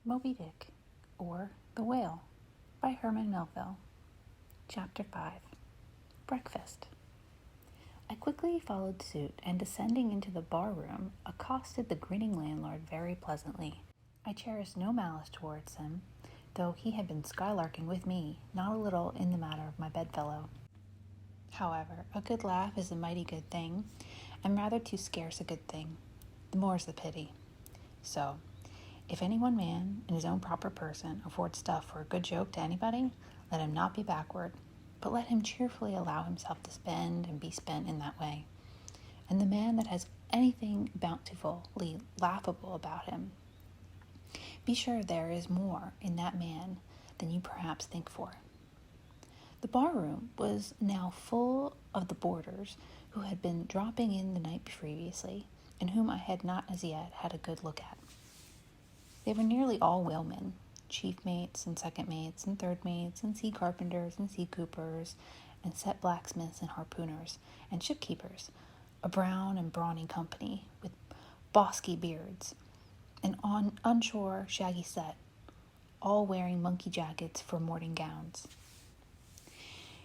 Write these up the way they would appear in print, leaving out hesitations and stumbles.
Moby-Dick, or The Whale, by Herman Melville. Chapter 5. Breakfast. I quickly followed suit, and descending into the bar-room, accosted the grinning landlord very pleasantly. I cherished no malice towards him, though he had been skylarking with me, not a little in the matter of my bedfellow. However, a good laugh is a mighty good thing, and rather too scarce a good thing. The more's the pity. So, if any one man, in his own proper person, affords stuff for a good joke to anybody, let him not be backward, but let him cheerfully allow himself to spend and be spent in that way. And the man that has anything bountifully laughable about him, be sure there is more in that man than you perhaps think for. The bar-room was now full of the boarders who had been dropping in the night previously, and whom I had not as yet had a good look at. They were nearly all whalemen, chief mates and second mates and third mates and sea carpenters and sea coopers and set blacksmiths and harpooners and shipkeepers, a brown and brawny company with bosky beards, and on onshore shaggy set, all wearing monkey jackets for morning gowns.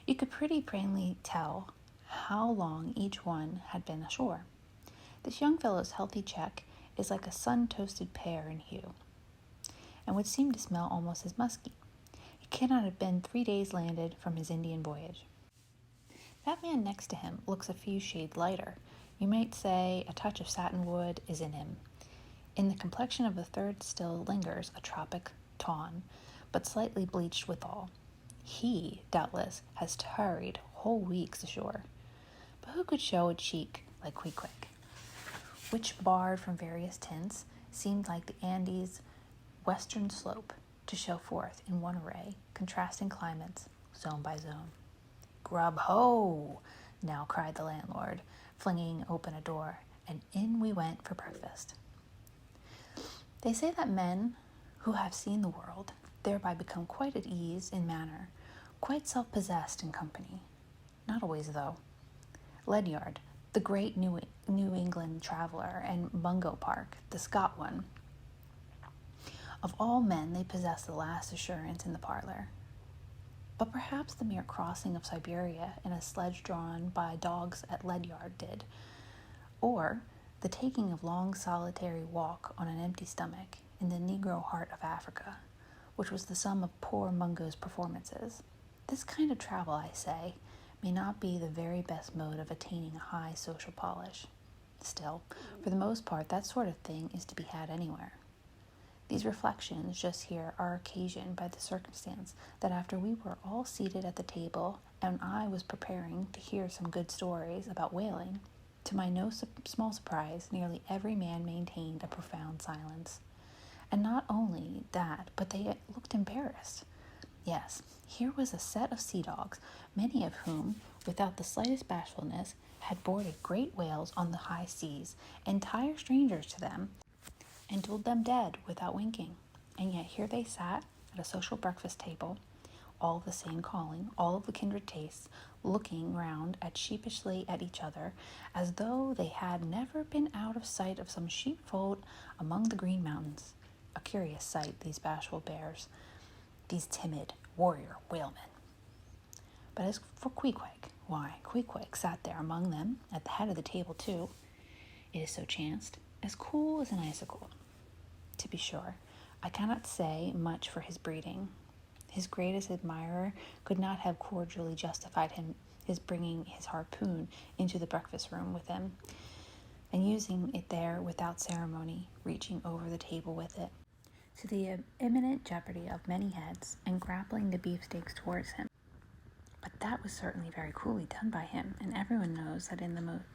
You could pretty plainly tell how long each one had been ashore. This young fellow's healthy cheek is like a sun-toasted pear in hue, and would seem to smell almost as musky. He cannot have been 3 days landed from his Indian voyage. That man next to him looks a few shades lighter. You might say a touch of satinwood is in him. In the complexion of the third still lingers a tropic tawn, but slightly bleached withal. He, doubtless, has tarried whole weeks ashore. But who could show a cheek like Queequeg, which, barred from various tints, seemed like the Andes' western slope to show forth in one array, contrasting climates, zone by zone. "Grub ho!" now cried the landlord, flinging open a door, and in we went for breakfast. They say that men who have seen the world thereby become quite at ease in manner, quite self-possessed in company. Not always, though. Ledyard, the great New England traveler, and Mungo Park, the Scot one, of all men they possess the last assurance in the parlor. But perhaps the mere crossing of Siberia in a sledge drawn by dogs at Ledyard did, or the taking of long solitary walk on an empty stomach in the Negro heart of Africa, which was the sum of poor Mungo's performances. This kind of travel, I say, may not be the very best mode of attaining a high social polish. Still, for the most part, that sort of thing is to be had anywhere. These reflections just here are occasioned by the circumstance that after we were all seated at the table and I was preparing to hear some good stories about whaling, to my no small surprise, nearly every man maintained a profound silence. And not only that, but they looked embarrassed. Yes, here was a set of sea dogs, many of whom, without the slightest bashfulness, had boarded great whales on the high seas, entire strangers to them, and told them dead without winking. And yet here they sat at a social breakfast table, all of the same calling, all of the kindred tastes, looking round sheepishly at each other, as though they had never been out of sight of some sheepfold among the green mountains. A curious sight, these bashful bears, these timid warrior whalemen. But as for Queequeg, why, Queequeg sat there among them, at the head of the table too, it is so chanced, as cool as an icicle. To be sure, I cannot say much for his breeding. His greatest admirer could not have cordially justified his bringing his harpoon into the breakfast room with him, and using it there without ceremony, reaching over the table with it, to the imminent jeopardy of many heads, and grappling the beefsteaks towards him. But that was certainly very coolly done by him, and everyone knows that in the most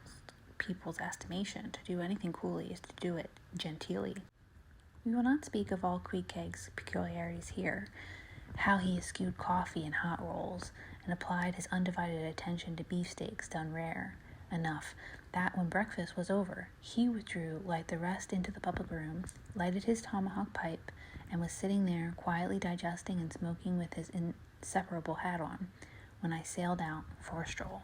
people's estimation, to do anything coolly is to do it genteelly. We will not speak of all Queequeg's peculiarities here, how he eschewed coffee and hot rolls, and applied his undivided attention to beefsteaks done rare enough that when breakfast was over, he withdrew like the rest into the public room, lighted his tomahawk pipe, and was sitting there quietly digesting and smoking with his inseparable hat on, when I sailed out for a stroll.